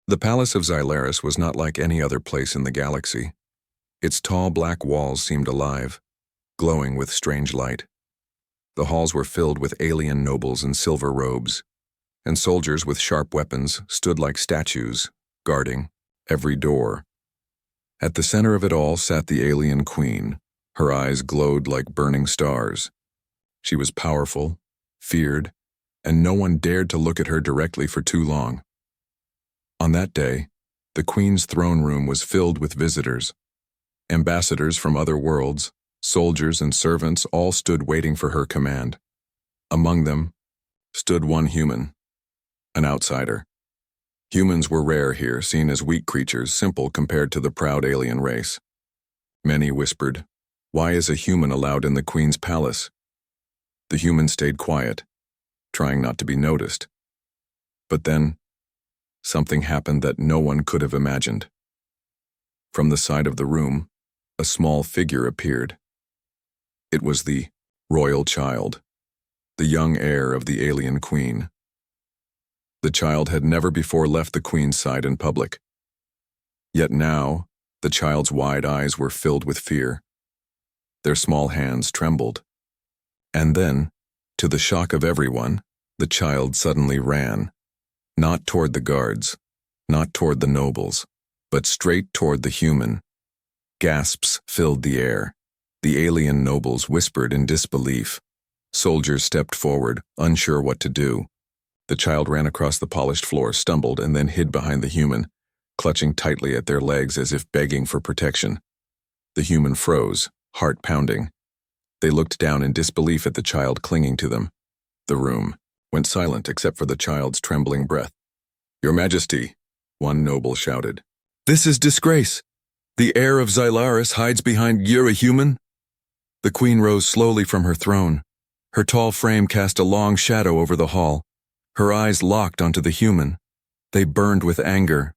The palace of Xylaris was not like any other place in the galaxy. Its tall black walls seemed alive, glowing with strange light. The halls were filled with alien nobles in silver robes, and soldiers with sharp weapons stood like statues, guarding every door. At the center of it all sat the alien queen. Her eyes glowed like burning stars. She was powerful, feared, and no one dared to look at her directly for too long. On that day, the queen's throne room was filled with visitors. Ambassadors from other worlds, soldiers and servants all stood waiting for her command. Among them stood one human, an outsider. Humans were rare here, seen as weak creatures, simple compared to the proud alien race. Many whispered, "Why is a human allowed in the queen's palace?" The human stayed quiet, trying not to be noticed. But then, something happened that no one could have imagined. From the side of the room, a small figure appeared. It was the royal child, the young heir of the alien queen. The child had never before left the queen's side in public. Yet now, the child's wide eyes were filled with fear. Their small hands trembled. And then, to the shock of everyone, the child suddenly ran. Not toward the guards, not toward the nobles, but straight toward the human. Gasps filled the air. The alien nobles whispered in disbelief. Soldiers stepped forward, unsure what to do. The child ran across the polished floor, stumbled, and then hid behind the human, clutching tightly at their legs as if begging for protection. The human froze, heart pounding. They looked down in disbelief at the child clinging to them. The room went silent except for the child's trembling breath. "Your Majesty," one noble shouted. "This is disgrace. The heir of Xylaris hides behind you're a human?" The queen rose slowly from her throne. Her tall frame cast a long shadow over the hall. Her eyes locked onto the human. They burned with anger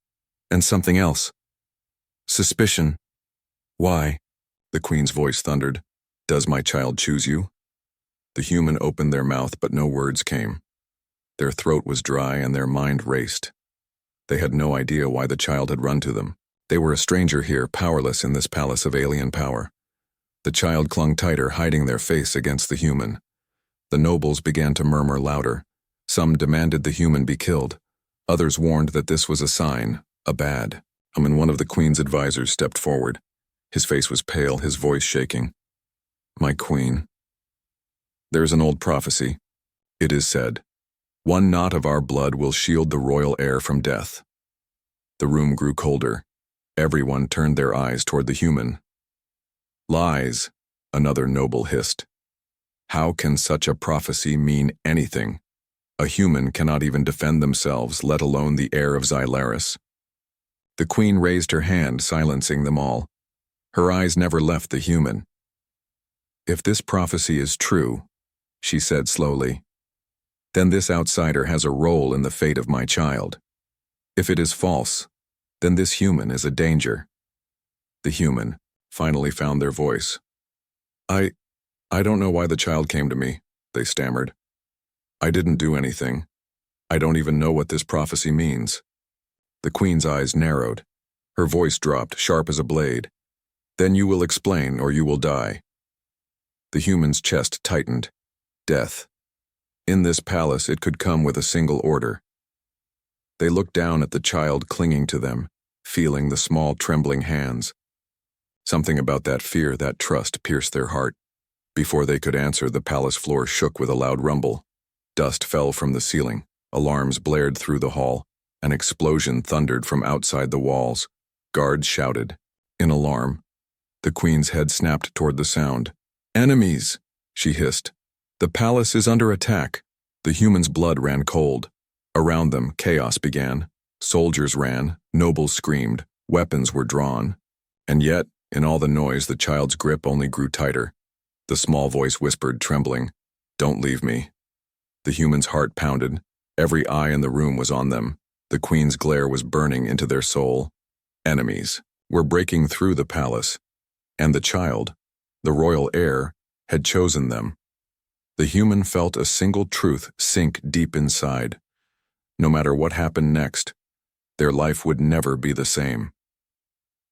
and something else. Suspicion. "Why?" the queen's voice thundered. "Does my child choose you?" The human opened their mouth, but no words came. Their throat was dry and their mind raced. They had no idea why the child had run to them. They were a stranger here, powerless in this palace of alien power. The child clung tighter, hiding their face against the human. The nobles began to murmur louder. Some demanded the human be killed. Others warned that this was a sign, a bad. And one of the queen's advisors stepped forward. His face was pale, his voice shaking. "My queen. There is an old prophecy. It is said, 'One knot of our blood will shield the royal heir from death.'" The room grew colder. Everyone turned their eyes toward the human. "Lies," another noble hissed. "How can such a prophecy mean anything? A human cannot even defend themselves, let alone the heir of Xylaris." The queen raised her hand, silencing them all. Her eyes never left the human. "If this prophecy is true," she said slowly, "then this outsider has a role in the fate of my child. If it is false, then this human is a danger." The human finally found their voice. I don't know why the child came to me," they stammered. "I didn't do anything. I don't even know what this prophecy means." The queen's eyes narrowed. Her voice dropped, sharp as a blade. "Then you will explain, or you will die." The human's chest tightened. Death. In this palace, it could come with a single order. They looked down at the child clinging to them, feeling the small trembling hands. Something about that fear, that trust, pierced their heart. Before they could answer, the palace floor shook with a loud rumble. Dust fell from the ceiling. Alarms blared through the hall. An explosion thundered from outside the walls. Guards shouted. In alarm, the queen's head snapped toward the sound. "Enemies!" she hissed. "The palace is under attack." The human's blood ran cold. Around them, chaos began. Soldiers ran, nobles screamed, weapons were drawn. And yet, in all the noise, the child's grip only grew tighter. The small voice whispered, trembling, "Don't leave me." The human's heart pounded. Every eye in the room was on them. The queen's glare was burning into their soul. Enemies were breaking through the palace. And the child, the royal heir, had chosen them. The human felt a single truth sink deep inside. No matter what happened next, Their life would never be the same.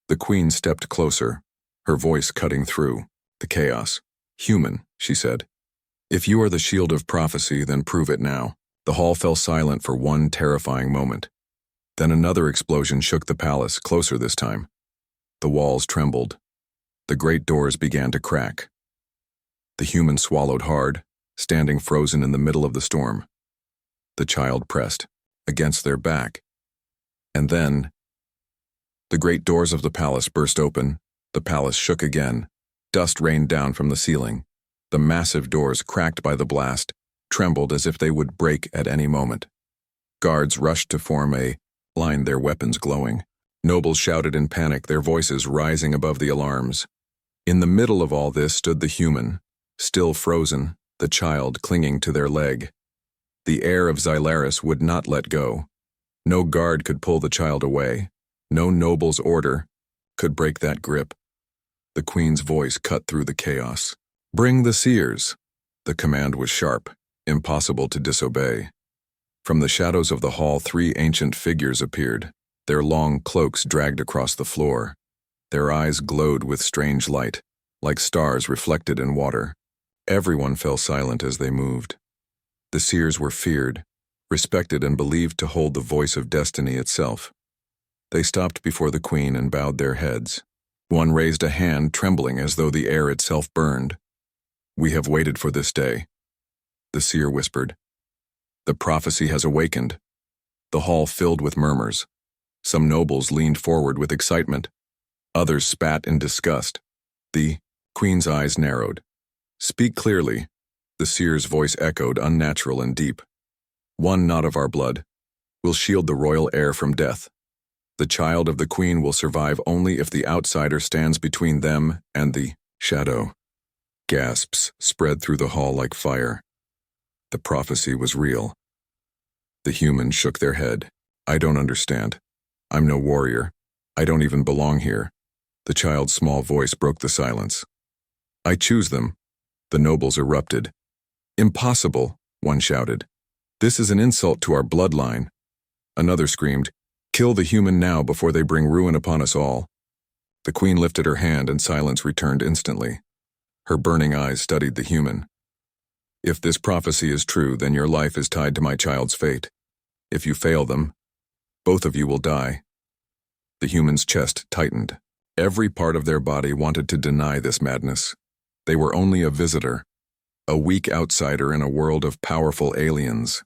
The queen stepped closer, her voice cutting through the chaos. "Human," she said. "If you are the shield of prophecy, then prove it now." The hall fell silent for one terrifying moment. Then another explosion shook the palace, closer this time. The walls trembled. The great doors began to crack. The human swallowed hard, standing frozen in the middle of the storm. The child pressed against their back. And then, the great doors of the palace burst open. The palace shook again. Dust rained down from the ceiling. The massive doors, cracked by the blast, trembled as if they would break at any moment. Guards rushed to form a line, their weapons glowing. Nobles shouted in panic, their voices rising above the alarms. In the middle of all this stood the human, still frozen, the child clinging to their leg. The heir of Xylaris would not let go. No guard could pull the child away. No noble's order could break that grip. The queen's voice cut through the chaos. "Bring the seers." The command was sharp, impossible to disobey. From the shadows of the hall, 3 ancient figures appeared, their long cloaks dragged across the floor. Their eyes glowed with strange light, like stars reflected in water. Everyone fell silent as they moved. The seers were feared, respected, and believed to hold the voice of destiny itself. They stopped before the queen and bowed their heads. One raised a hand, trembling as though the air itself burned. "We have waited for this day," the seer whispered. "The prophecy has awakened." The hall filled with murmurs. Some nobles leaned forward with excitement. Others spat in disgust. The queen's eyes narrowed. "Speak clearly," the seer's voice echoed, unnatural and deep. "One knot of our blood will shield the royal heir from death. The child of the queen will survive only if the outsider stands between them and the shadow." Gasps spread through the hall like fire. The prophecy was real. The humans shook their head. "I don't understand. I'm no warrior. I don't even belong here." The child's small voice broke the silence. "I choose them." The nobles erupted. "Impossible," one shouted. "This is an insult to our bloodline." Another screamed, "Kill the human now before they bring ruin upon us all." The queen lifted her hand and silence returned instantly. Her burning eyes studied the human. "If this prophecy is true, then your life is tied to my child's fate. If you fail them, both of you will die." The human's chest tightened. Every part of their body wanted to deny this madness. They were only a visitor, a weak outsider in a world of powerful aliens.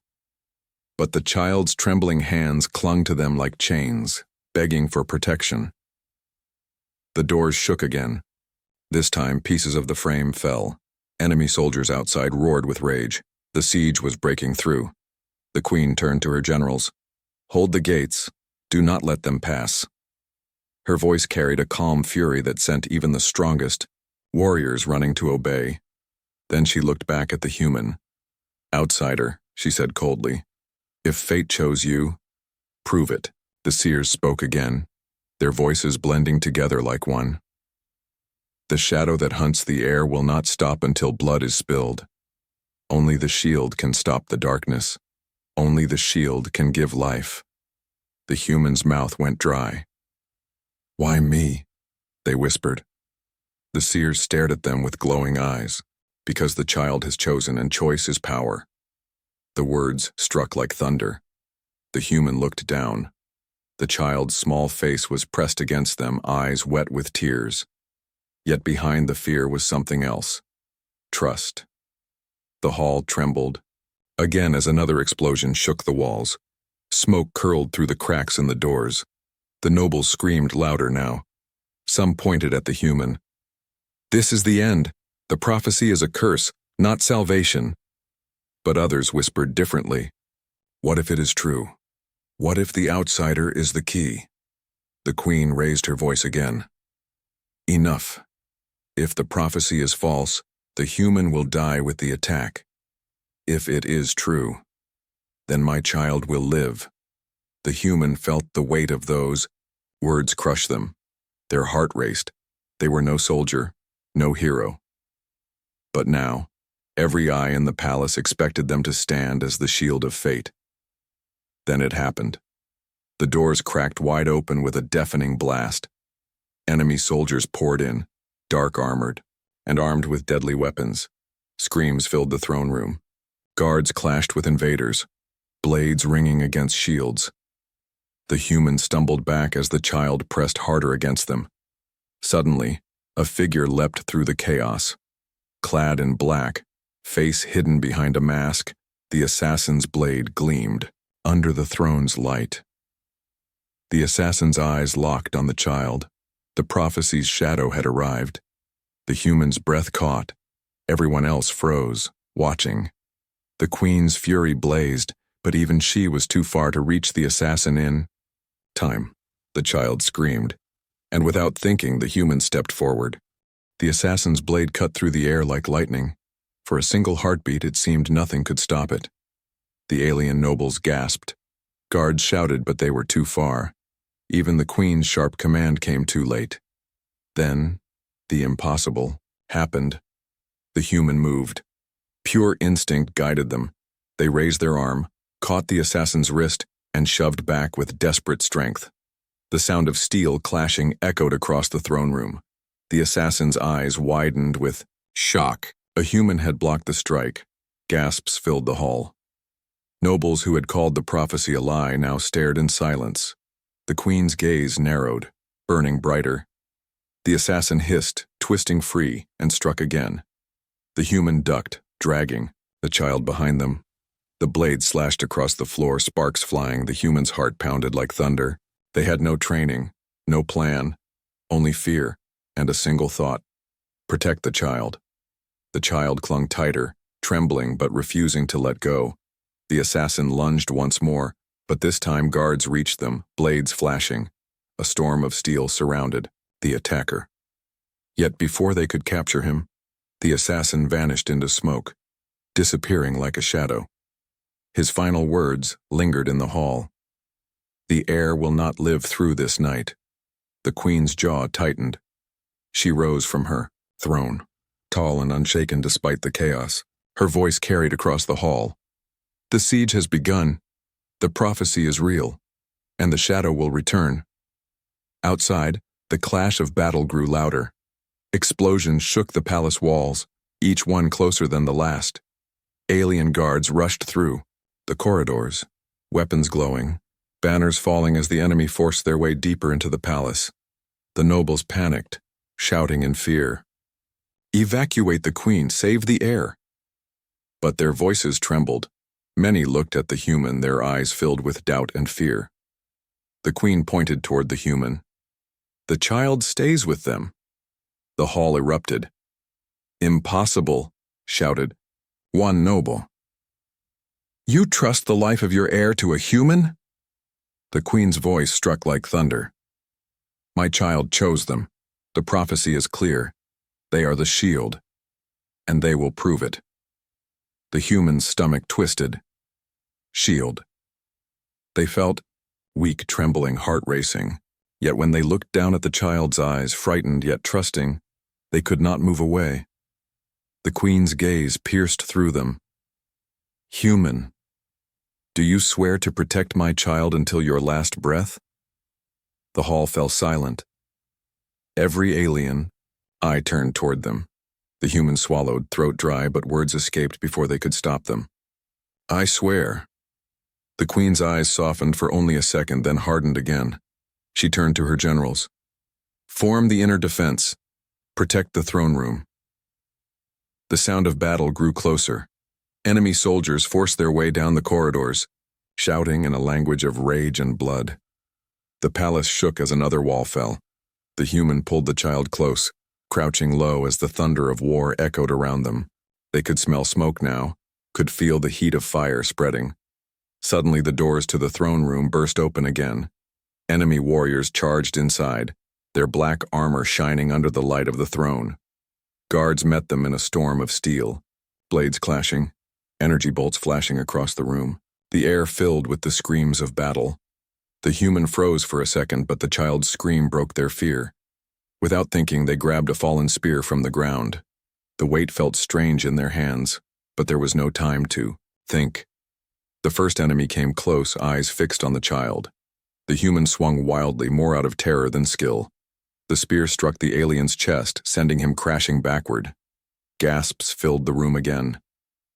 But the child's trembling hands clung to them like chains, begging for protection. The doors shook again. This time, pieces of the frame fell. Enemy soldiers outside roared with rage. The siege was breaking through. The queen turned to her generals. "Hold the gates. Do not let them pass." Her voice carried a calm fury that sent even the strongest warriors running to obey. Then she looked back at the human. "Outsider," she said coldly. "If fate chose you, prove it." The seers spoke again, their voices blending together like one. "The shadow that hunts the air will not stop until blood is spilled. Only the shield can stop the darkness. Only the shield can give life." The human's mouth went dry. "Why me?" they whispered. The seers stared at them with glowing eyes. "Because the child has chosen, and choice is power." The words struck like thunder. The human looked down. The child's small face was pressed against them, eyes wet with tears. Yet behind the fear was something else. Trust. The hall trembled. Again as another explosion shook the walls. Smoke curled through the cracks in the doors. The nobles screamed louder now. Some pointed at the human. "This is the end. The prophecy is a curse, not salvation." But others whispered differently. "What if it is true? What if the outsider is the key?" The queen raised her voice again. "Enough. If the prophecy is false, the human will die with the attack. If it is true, then my child will live." The human felt the weight of those words crush them. Their heart raced. They were no soldier, no hero. But now, every eye in the palace expected them to stand as the shield of fate. Then it happened. The doors cracked wide open with a deafening blast. Enemy soldiers poured in, dark-armored, and armed with deadly weapons. Screams filled the throne room. Guards clashed with invaders, blades ringing against shields. The humans stumbled back as the child pressed harder against them. Suddenly, a figure leapt through the chaos. Clad in black, face hidden behind a mask, the assassin's blade gleamed under the throne's light. The assassin's eyes locked on the child. The prophecy's shadow had arrived. The human's breath caught. Everyone else froze, watching. The queen's fury blazed, but even she was too far to reach the assassin in time. The child screamed, and without thinking, the human stepped forward. The assassin's blade cut through the air like lightning. For a single heartbeat, it seemed nothing could stop it. The alien nobles gasped. Guards shouted, but they were too far. Even the queen's sharp command came too late. Then, the impossible happened. The human moved. Pure instinct guided them. They raised their arm, caught the assassin's wrist, and shoved back with desperate strength. The sound of steel clashing echoed across the throne room. The assassin's eyes widened with shock. A human had blocked the strike. Gasps filled the hall. Nobles who had called the prophecy a lie now stared in silence. The queen's gaze narrowed, burning brighter. The assassin hissed, twisting free, and struck again. The human ducked, dragging the child behind them. The blade slashed across the floor, sparks flying. The human's heart pounded like thunder. They had no training, no plan, only fear, and a single thought: protect the child. The child clung tighter, trembling but refusing to let go. The assassin lunged once more, but this time guards reached them, blades flashing. A storm of steel surrounded the attacker. Yet before they could capture him, the assassin vanished into smoke, disappearing like a shadow. His final words lingered in the hall. The heir will not live through this night. The queen's jaw tightened. She rose from her throne, tall and unshaken despite the chaos. Her voice carried across the hall. The siege has begun. The prophecy is real, and the shadow will return. Outside, the clash of battle grew louder. Explosions shook the palace walls, each one closer than the last. Alien guards rushed through the corridors, weapons glowing, banners falling as the enemy forced their way deeper into the palace. The nobles panicked, shouting in fear, "Evacuate the queen, save the heir!" But their voices trembled. Many looked at the human, their eyes filled with doubt and fear. The queen pointed toward the human. "The child stays with them." The hall erupted. "Impossible," shouted one noble. "You trust the life of your heir to a human?" The queen's voice struck like thunder. "My child chose them. The prophecy is clear. They are the shield, and they will prove it." The human's stomach twisted. Shield. They felt weak, trembling, heart racing. Yet when they looked down at the child's eyes, frightened yet trusting, they could not move away. The queen's gaze pierced through them. "Human, do you swear to protect my child until your last breath?" The hall fell silent. Every alien eye turned toward them. The human swallowed, throat dry, but words escaped before they could stop them. "I swear." The queen's eyes softened for only a second, then hardened again. She turned to her generals. "Form the inner defense. Protect the throne room." The sound of battle grew closer. Enemy soldiers forced their way down the corridors, shouting in a language of rage and blood. The palace shook as another wall fell. The human pulled the child close, crouching low as the thunder of war echoed around them. They could smell smoke now, could feel the heat of fire spreading. Suddenly the doors to the throne room burst open again. Enemy warriors charged inside, their black armor shining under the light of the throne. Guards met them in a storm of steel, blades clashing, energy bolts flashing across the room. The air filled with the screams of battle. The human froze for a second, but the child's scream broke their fear. Without thinking, they grabbed a fallen spear from the ground. The weight felt strange in their hands, but there was no time to think. The first enemy came close, eyes fixed on the child. The human swung wildly, more out of terror than skill. The spear struck the alien's chest, sending him crashing backward. Gasps filled the room again.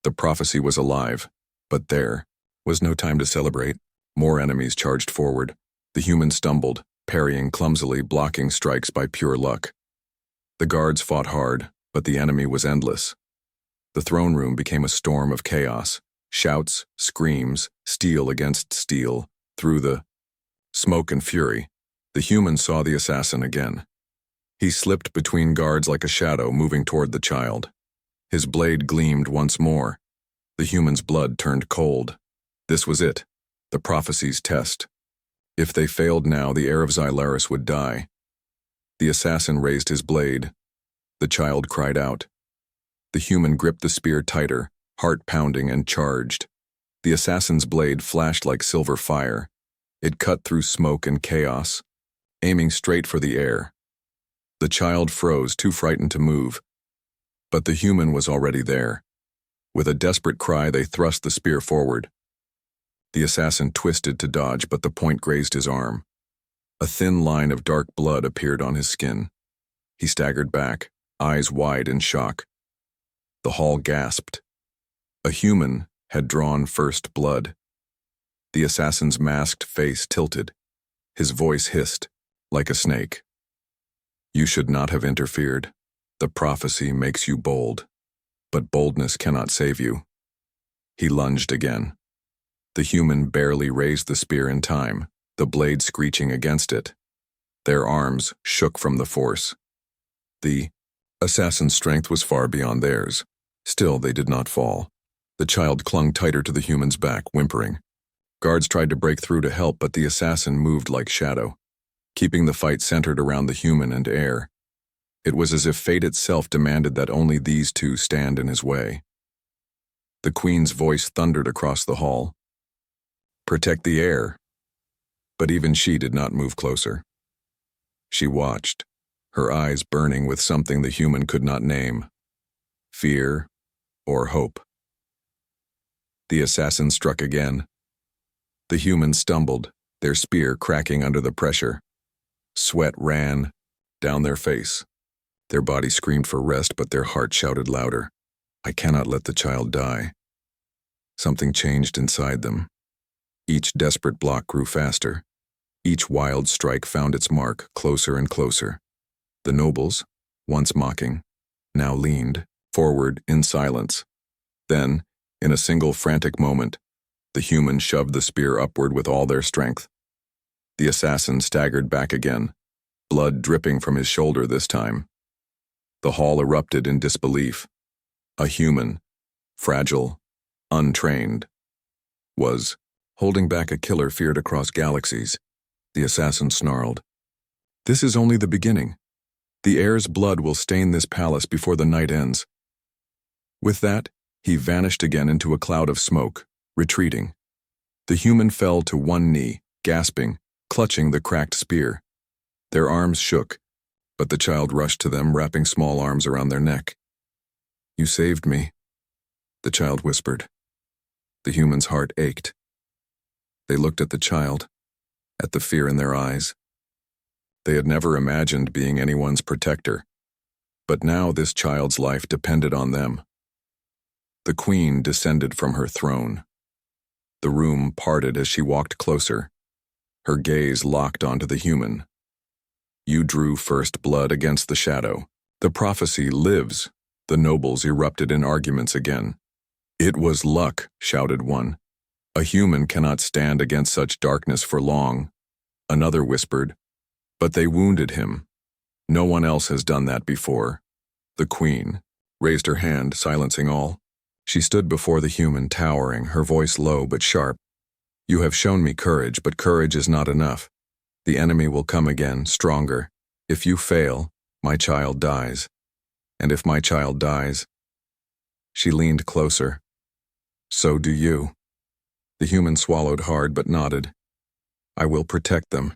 The prophecy was alive, but there was no time to celebrate. More enemies charged forward. The human stumbled, parrying clumsily, blocking strikes by pure luck. The guards fought hard, but the enemy was endless. The throne room became a storm of chaos. Shouts, screams, steel against steel. Through the smoke and fury, the human saw the assassin again. He slipped between guards like a shadow, moving toward the child. His blade gleamed once more. The human's blood turned cold. This was it, the prophecy's test. If they failed now, the heir of Xylaris would die. The assassin raised his blade. The child cried out. The human gripped the spear tighter, heart pounding, and charged. The assassin's blade flashed like silver fire. It cut through smoke and chaos, aiming straight for the heir. The child froze, too frightened to move. But the human was already there. With a desperate cry, they thrust the spear forward. The assassin twisted to dodge, but the point grazed his arm. A thin line of dark blood appeared on his skin. He staggered back, eyes wide in shock. The hall gasped. A human had drawn first blood. The assassin's masked face tilted. His voice hissed, like a snake. You should not have interfered. The prophecy makes you bold, but boldness cannot save you. He lunged again. The human barely raised the spear in time, the blade screeching against it. Their arms shook from the force. The assassin's strength was far beyond theirs. Still, they did not fall. The child clung tighter to the human's back, whimpering. Guards tried to break through to help, but the assassin moved like shadow, keeping the fight centered around the human and heir. It was as if fate itself demanded that only these two stand in his way. The queen's voice thundered across the hall. Protect the heir. But even she did not move closer. She watched, her eyes burning with something the human could not name. Fear or hope. The assassin struck again. The humans stumbled, their spear cracking under the pressure. Sweat ran down their face. Their body screamed for rest, but their heart shouted louder. I cannot let the child die. Something changed inside them. Each desperate block grew faster. Each wild strike found its mark, closer and closer. The nobles, once mocking, now leaned forward in silence. Then, in a single frantic moment, the humans shoved the spear upward with all their strength. The assassin staggered back again, blood dripping from his shoulder this time. The hall erupted in disbelief. A human, fragile, untrained, was holding back a killer feared across galaxies. The assassin snarled. This is only the beginning. The heir's blood will stain this palace before the night ends. With that, he vanished again into a cloud of smoke, retreating. The human fell to one knee, gasping, clutching the cracked spear. Their arms shook, but the child rushed to them, wrapping small arms around their neck. You saved me, the child whispered. The human's heart ached. They looked at the child, at the fear in their eyes. They had never imagined being anyone's protector, but now this child's life depended on them. The queen descended from her throne. The room parted as she walked closer, her gaze locked onto the human. You drew first blood against the shadow. The prophecy lives. The nobles erupted in arguments again. It was luck, shouted one. A human cannot stand against such darkness for long. Another whispered, but they wounded him. No one else has done that before. The queen raised her hand, silencing all. She stood before the human, towering, her voice low but sharp. You have shown me courage, but courage is not enough. The enemy will come again, stronger. If you fail, my child dies. And if my child dies... She leaned closer. So do you. The human swallowed hard but nodded. I will protect them.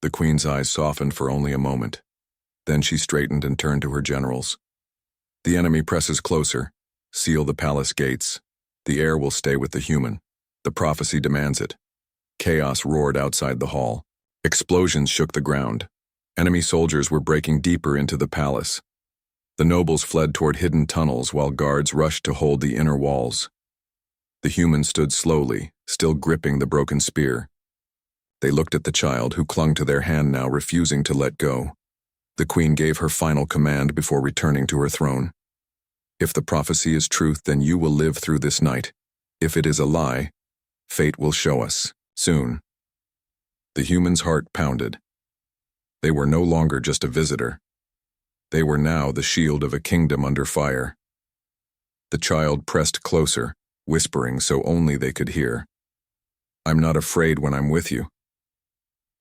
The queen's eyes softened for only a moment. Then she straightened and turned to her generals. The enemy presses closer. Seal the palace gates. The heir will stay with the human. The prophecy demands it. Chaos roared outside the hall. Explosions shook the ground. Enemy soldiers were breaking deeper into the palace. The nobles fled toward hidden tunnels while guards rushed to hold the inner walls. The humans stood slowly, still gripping the broken spear. They looked at the child, who clung to their hand now, refusing to let go. The queen gave her final command before returning to her throne. If the prophecy is truth, then you will live through this night. If it is a lie, fate will show us, soon. The human's heart pounded. They were no longer just a visitor. They were now the shield of a kingdom under fire. The child pressed closer, whispering so only they could hear. "I'm not afraid when I'm with you."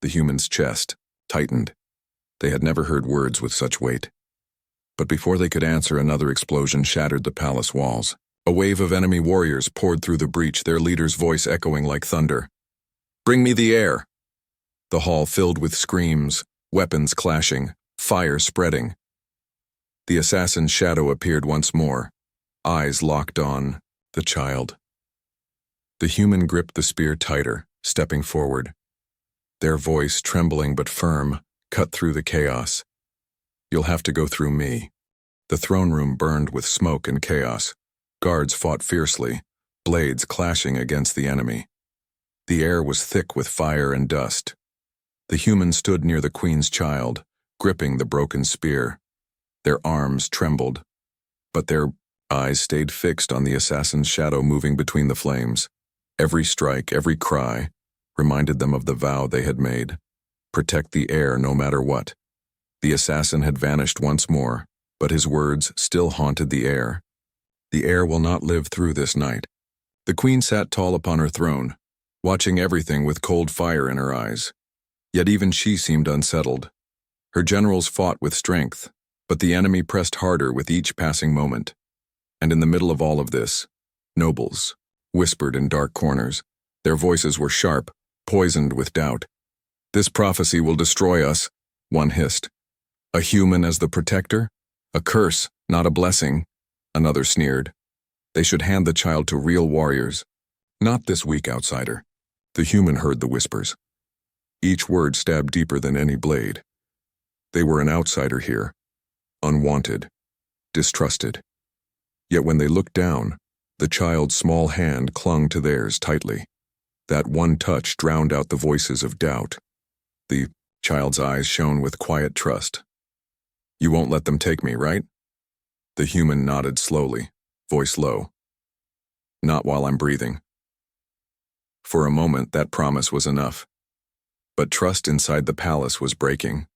The human's chest tightened. They had never heard words with such weight. But before they could answer, another explosion shattered the palace walls. A wave of enemy warriors poured through the breach, their leader's voice echoing like thunder. "Bring me the heir!" The hall filled with screams, weapons clashing, fire spreading. The assassin's shadow appeared once more, eyes locked on the child. The human gripped the spear tighter, stepping forward. Their voice, trembling but firm, cut through the chaos. "You'll have to go through me." The throne room burned with smoke and chaos. Guards fought fiercely, blades clashing against the enemy. The air was thick with fire and dust. The human stood near the queen's child, gripping the broken spear. Their arms trembled, but their eyes stayed fixed on the assassin's shadow moving between the flames. Every strike, every cry, reminded them of the vow they had made. Protect the heir no matter what. The assassin had vanished once more, but his words still haunted the air. The heir will not live through this night. The queen sat tall upon her throne, watching everything with cold fire in her eyes. Yet even she seemed unsettled. Her generals fought with strength, but the enemy pressed harder with each passing moment. And in the middle of all of this, nobles whispered in dark corners. Their voices were sharp, poisoned with doubt. "This prophecy will destroy us," one hissed. "A human as the protector? A curse, not a blessing," another sneered. "They should hand the child to real warriors, not this weak outsider." The human heard the whispers. Each word stabbed deeper than any blade. They were an outsider here, unwanted, distrusted. Yet when they looked down, the child's small hand clung to theirs tightly. That one touch drowned out the voices of doubt. The child's eyes shone with quiet trust. "You won't let them take me, right?" The human nodded slowly, voice low. "Not while I'm breathing." For a moment, that promise was enough. But trust inside the palace was breaking.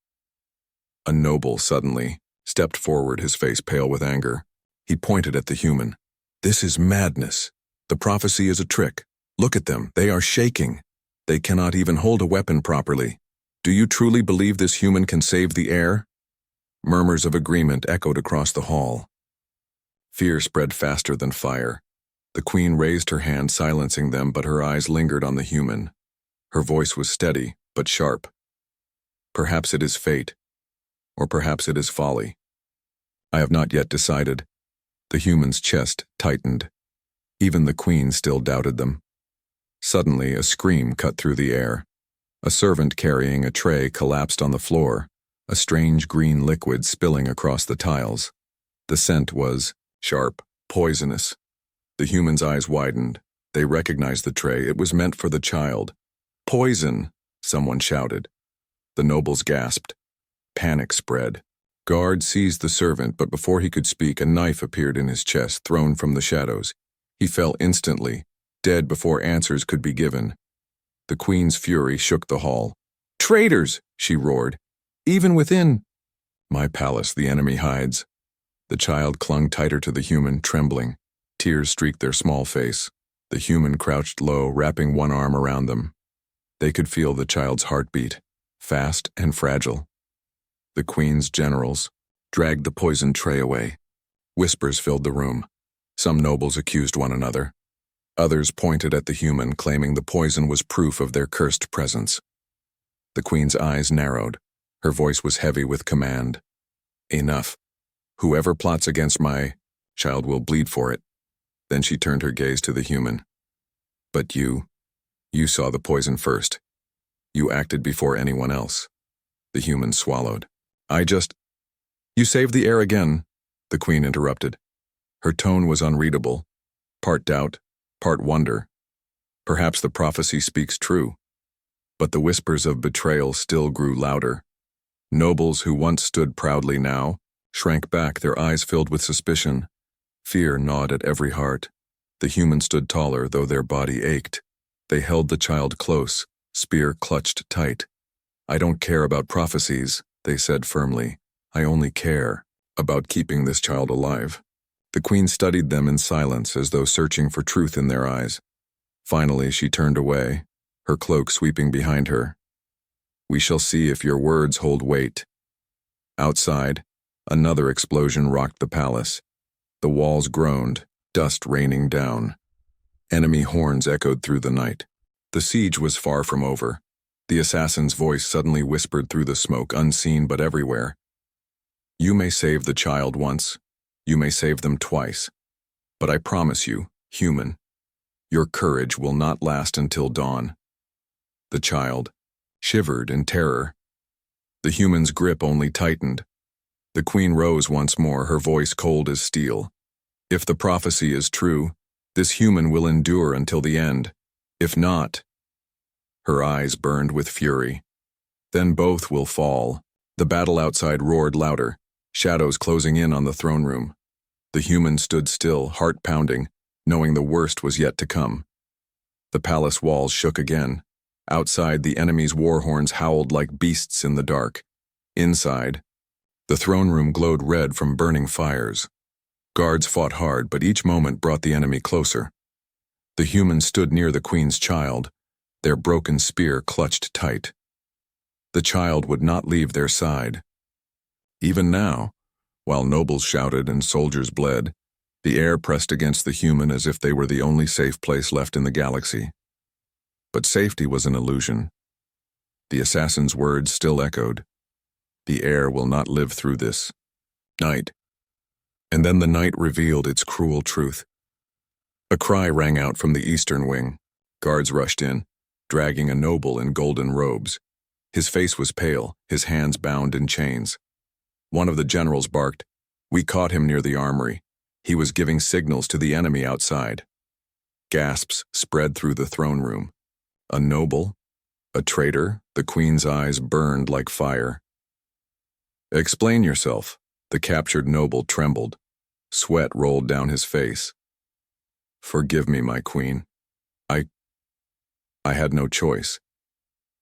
A noble suddenly stepped forward, his face pale with anger. He pointed at the human. "This is madness. The prophecy is a trick. Look at them. They are shaking. They cannot even hold a weapon properly. Do you truly believe this human can save the heir?" Murmurs of agreement echoed across the hall. Fear spread faster than fire. The queen raised her hand, silencing them, but her eyes lingered on the human. Her voice was steady, but sharp. "Perhaps it is fate, or perhaps it is folly. I have not yet decided." The human's chest tightened. Even the queen still doubted them. Suddenly, a scream cut through the air. A servant carrying a tray collapsed on the floor, a strange green liquid spilling across the tiles. The scent was sharp, poisonous. The human's eyes widened. They recognized the tray. It was meant for the child. "Poison!" someone shouted. The nobles gasped. Panic spread. Guards seized the servant, but before he could speak, a knife appeared in his chest, thrown from the shadows. He fell instantly, dead before answers could be given. The queen's fury shook the hall. "Traitors!" she roared. "Even within my palace the enemy hides." The child clung tighter to the human, trembling. Tears streaked their small face. The human crouched low, wrapping one arm around them. They could feel the child's heartbeat, fast and fragile. The queen's generals dragged the poisoned tray away. Whispers filled the room. Some nobles accused one another. Others pointed at the human, claiming the poison was proof of their cursed presence. The queen's eyes narrowed. Her voice was heavy with command. "Enough. Whoever plots against my child will bleed for it." Then she turned her gaze to the human. "But you saw the poison first. You acted before anyone else. The human swallowed. You saved the heir again, the queen interrupted. Her tone was unreadable, part doubt, part wonder. Perhaps the prophecy speaks true. But the whispers of betrayal still grew louder. Nobles who once stood proudly now shrank back, their eyes filled with suspicion. Fear gnawed at every heart. The human stood taller, though their body ached. They held the child close, spear clutched tight. I don't care about prophecies, they said firmly. I only care about keeping this child alive. The queen studied them in silence, as though searching for truth in their eyes. Finally, she turned away, her cloak sweeping behind her. We shall see if your words hold weight. Outside, another explosion rocked the palace. The walls groaned, dust raining down. Enemy horns echoed through the night. The siege was far from over. The assassin's voice suddenly whispered through the smoke, unseen but everywhere. You may save the child once. You may save them twice. But I promise you, human, your courage will not last until dawn. The child shivered in terror. The human's grip only tightened. The queen rose once more, her voice cold as steel. If the prophecy is true, this human will endure until the end. If not, her eyes burned with fury. Then both will fall. The battle outside roared louder, shadows closing in on the throne room. The human stood still, heart pounding, knowing the worst was yet to come. The palace walls shook again. Outside, the enemy's war horns howled like beasts in the dark. Inside, the throne room glowed red from burning fires. Guards fought hard, but each moment brought the enemy closer. The humans stood near the queen's child, their broken spear clutched tight. The child would not leave their side. Even now, while nobles shouted and soldiers bled, the air pressed against the human as if they were the only safe place left in the galaxy. But safety was an illusion. The assassin's words still echoed. The heir will not live through this night. And then the night revealed its cruel truth. A cry rang out from the eastern wing. Guards rushed in, dragging a noble in golden robes. His face was pale, his hands bound in chains. One of the generals barked, "We caught him near the armory. He was giving signals to the enemy outside." Gasps spread through the throne room. A noble? A traitor? The queen's eyes burned like fire. "Explain yourself." The captured noble trembled. Sweat rolled down his face. "Forgive me, my queen. I had no choice.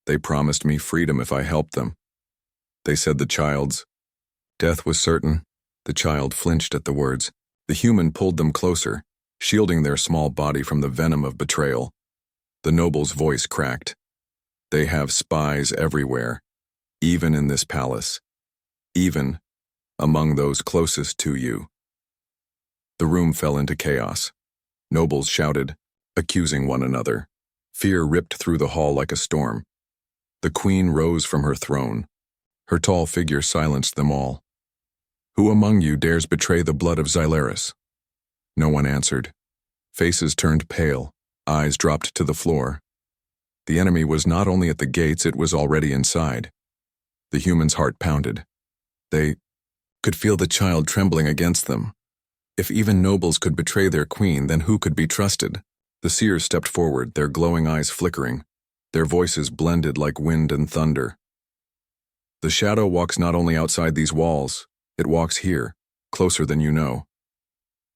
They promised me freedom if I helped them. They said the child's death was certain." The child flinched at the words. The human pulled them closer, shielding their small body from the venom of betrayal. The noble's voice cracked. "They have spies everywhere, even in this palace, even among those closest to you." The room fell into chaos. Nobles shouted, accusing one another. Fear ripped through the hall like a storm. The queen rose from her throne. Her tall figure silenced them all. "Who among you dares betray the blood of Xylaris?" No one answered. Faces turned pale, eyes dropped to the floor. The enemy was not only at the gates, it was already inside. The human's heart pounded. They could feel the child trembling against them. If even nobles could betray their queen, then who could be trusted? The seers stepped forward, their glowing eyes flickering. Their voices blended like wind and thunder. "The shadow walks not only outside these walls, it walks here, closer than you know."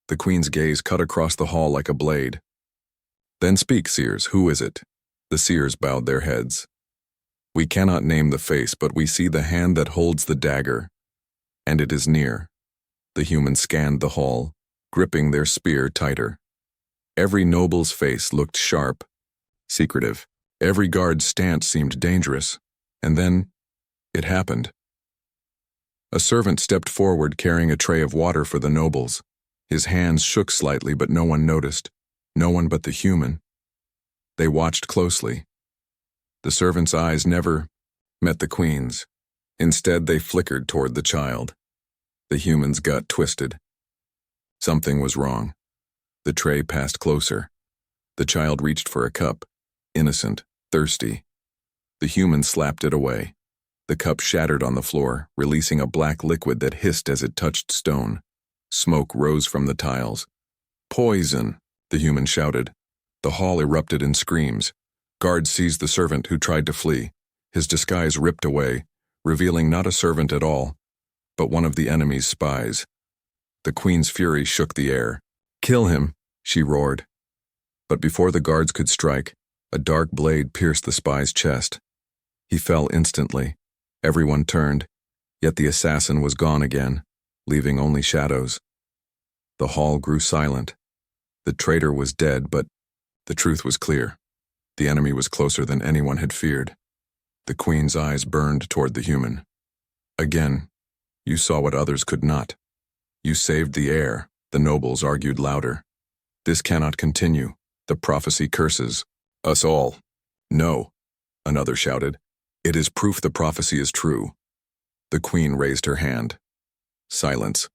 The queen's gaze cut across the hall like a blade. "Then speak, seers, who is it?" The seers bowed their heads. "We cannot name the face, but we see the hand that holds the dagger, and it is near." The humans scanned the hall, gripping their spear tighter. Every noble's face looked sharp, secretive. Every guard's stance seemed dangerous. And then, it happened. A servant stepped forward carrying a tray of water for the nobles. His hands shook slightly, but no one noticed. No one but the human. They watched closely. The servant's eyes never met the queen's. Instead, they flickered toward the child. The human's gut twisted. Something was wrong. The tray passed closer. The child reached for a cup, innocent, thirsty. The human slapped it away. The cup shattered on the floor, releasing a black liquid that hissed as it touched stone. Smoke rose from the tiles. "Poison!" the human shouted. The hall erupted in screams. Guards seized the servant who tried to flee. His disguise ripped away, revealing not a servant at all, but one of the enemy's spies. The queen's fury shook the air. "Kill him!" she roared. But before the guards could strike, a dark blade pierced the spy's chest. He fell instantly. Everyone turned, yet the assassin was gone again, leaving only shadows. The hall grew silent. The traitor was dead, but the truth was clear. The enemy was closer than anyone had feared. The queen's eyes burned toward the human. "Again, you saw what others could not. You saved the heir," the nobles argued louder. "This cannot continue. The prophecy curses us all." "No," another shouted. "It is proof the prophecy is true." The queen raised her hand. Silence.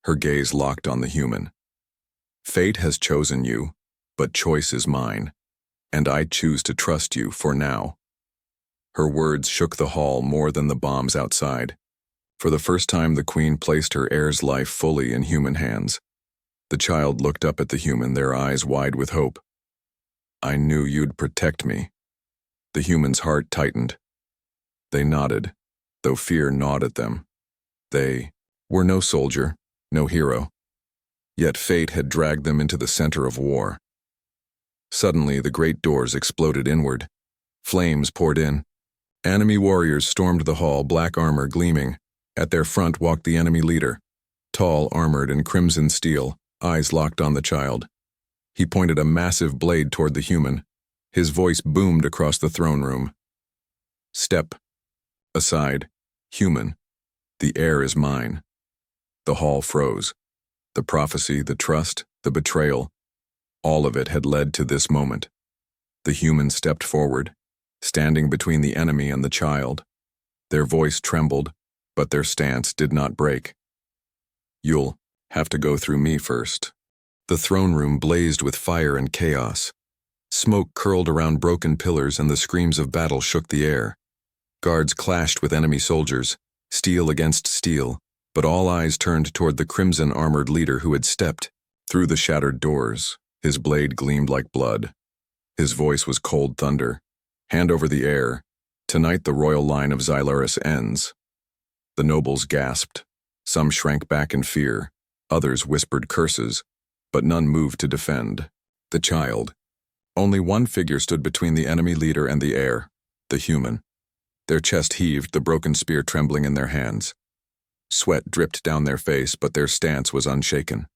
Her gaze locked on the human. "Fate has chosen you, but choice is mine, and I choose to trust you for now." Her words shook the hall more than the bombs outside. For the first time, the queen placed her heir's life fully in human hands. The child looked up at the human, their eyes wide with hope. "I knew you'd protect me." The human's heart tightened. They nodded, though fear gnawed at them. They were no soldier, no hero. Yet fate had dragged them into the center of war. Suddenly, the great doors exploded inward. Flames poured in. Enemy warriors stormed the hall, black armor gleaming. At their front walked the enemy leader, tall, armored in crimson steel, eyes locked on the child. He pointed a massive blade toward the human. His voice boomed across the throne room. "Step aside, human. The heir is mine." The hall froze. The prophecy, the trust, the betrayal, all of it had led to this moment. The human stepped forward, standing between the enemy and the child. Their voice trembled, but their stance did not break. "You'll have to go through me first." The throne room blazed with fire and chaos. Smoke curled around broken pillars and the screams of battle shook the air. Guards clashed with enemy soldiers, steel against steel, but all eyes turned toward the crimson-armored leader who had stepped through the shattered doors. His blade gleamed like blood. His voice was cold thunder. "Hand over the heir. Tonight the royal line of Xylaris ends." The nobles gasped. Some shrank back in fear. Others whispered curses, but none moved to defend. The child. Only one figure stood between the enemy leader and the heir, the human. Their chest heaved, the broken spear trembling in their hands. Sweat dripped down their face, but their stance was unshaken.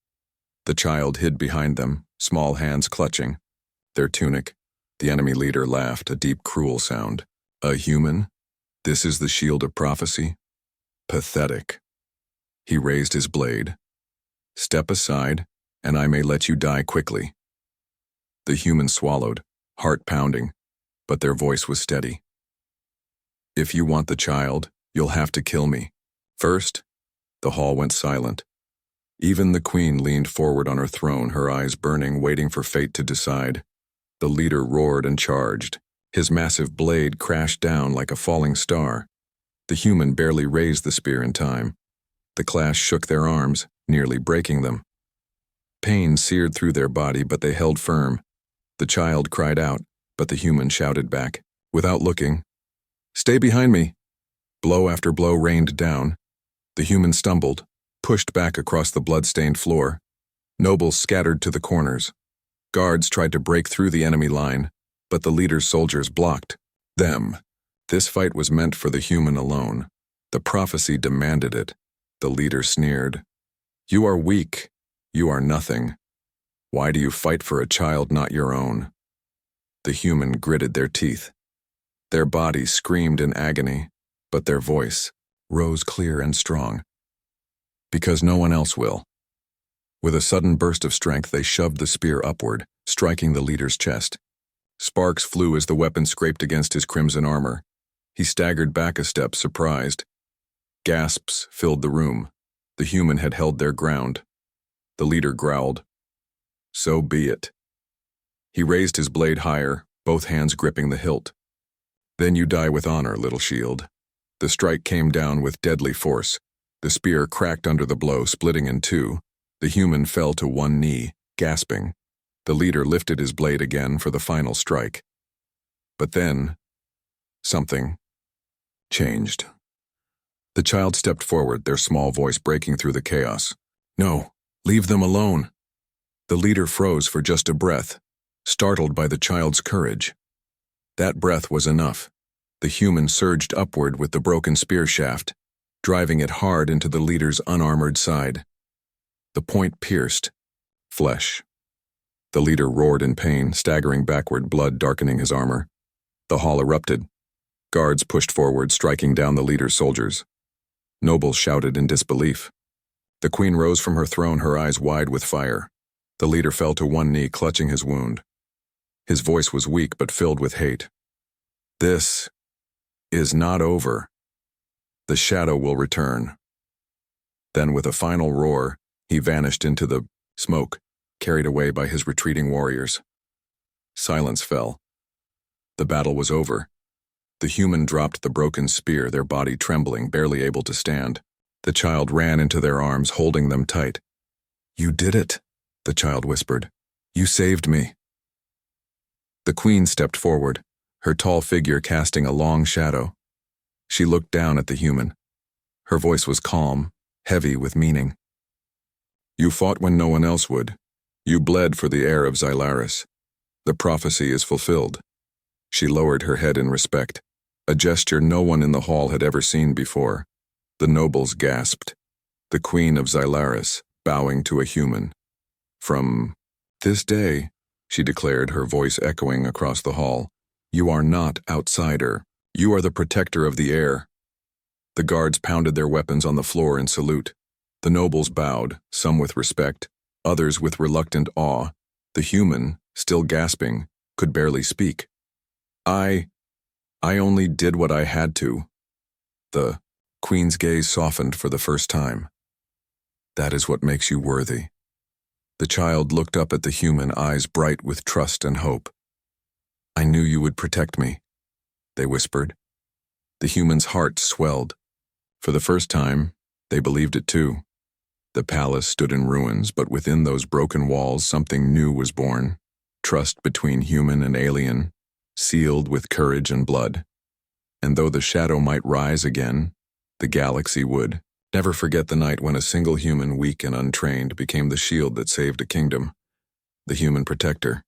The child hid behind them, small hands clutching their tunic. The enemy leader laughed, a deep, cruel sound. "A human? This is the shield of prophecy? Pathetic." He raised his blade. "Step aside, and I may let you die quickly." The human swallowed, heart pounding, but their voice was steady. "If you want the child, you'll have to kill me first." The hall went silent. Even the queen leaned forward on her throne, her eyes burning, waiting for fate to decide. The leader roared and charged. His massive blade crashed down like a falling star. The human barely raised the spear in time. The clash shook their arms, nearly breaking them. Pain seared through their body, but they held firm. The child cried out, but the human shouted back, without looking, "Stay behind me." Blow after blow rained down. The human stumbled, pushed back across the blood-stained floor. Nobles scattered to the corners. Guards tried to break through the enemy line, but the leader's soldiers blocked them. This fight was meant for the human alone. The prophecy demanded it. The leader sneered. "You are weak. You are nothing. Why do you fight for a child not your own?" The human gritted their teeth. Their bodies screamed in agony, but their voice rose clear and strong. "Because no one else will." With a sudden burst of strength, they shoved the spear upward, striking the leader's chest. Sparks flew as the weapon scraped against his crimson armor. He staggered back a step, surprised. Gasps filled the room. The human had held their ground. The leader growled, "So be it." He raised his blade higher, both hands gripping the hilt. Then you die with honor, little shield. The strike came down with deadly force. The spear cracked under the blow, splitting in two. The human fell to one knee, gasping. The leader lifted his blade again for the final strike. But then, something changed. The child stepped forward, their small voice breaking through the chaos. "No, leave them alone." The leader froze for just a breath, startled by the child's courage. That breath was enough. The human surged upward with the broken spear shaft, driving it hard into the leader's unarmored side. The point pierced flesh. The leader roared in pain, staggering backward, blood darkening his armor. The hall erupted. Guards pushed forward, striking down the leader's soldiers. Nobles shouted in disbelief. The queen rose from her throne, her eyes wide with fire. The leader fell to one knee, clutching his wound. His voice was weak but filled with hate. "This is not over. The shadow will return." Then, with a final roar, he vanished into the smoke, carried away by his retreating warriors. Silence fell. The battle was over. The human dropped the broken spear, their body trembling, barely able to stand. The child ran into their arms, holding them tight. "You did it," the child whispered. "You saved me." The queen stepped forward, her tall figure casting a long shadow. She looked down at the human. Her voice was calm, heavy with meaning. "You fought when no one else would. You bled for the heir of Xylaris. The prophecy is fulfilled." She lowered her head in respect, a gesture no one in the hall had ever seen before. The nobles gasped. The queen of Xylaris, bowing to a human. "From this day," she declared, her voice echoing across the hall, "you are not outsider. You are the protector of the heir." The guards pounded their weapons on the floor in salute. The nobles bowed, some with respect, others with reluctant awe. The human, still gasping, could barely speak. I only did what I had to." The queen's gaze softened for the first time. "That is what makes you worthy." The child looked up at the human, eyes bright with trust and hope. "I knew you would protect me," they whispered. The human's heart swelled. For the first time, they believed it too. The palace stood in ruins, but within those broken walls something new was born. Trust between human and alien, sealed with courage and blood. And though the shadow might rise again, the galaxy would never forget the night when a single human, weak and untrained, became the shield that saved a kingdom. The human protector.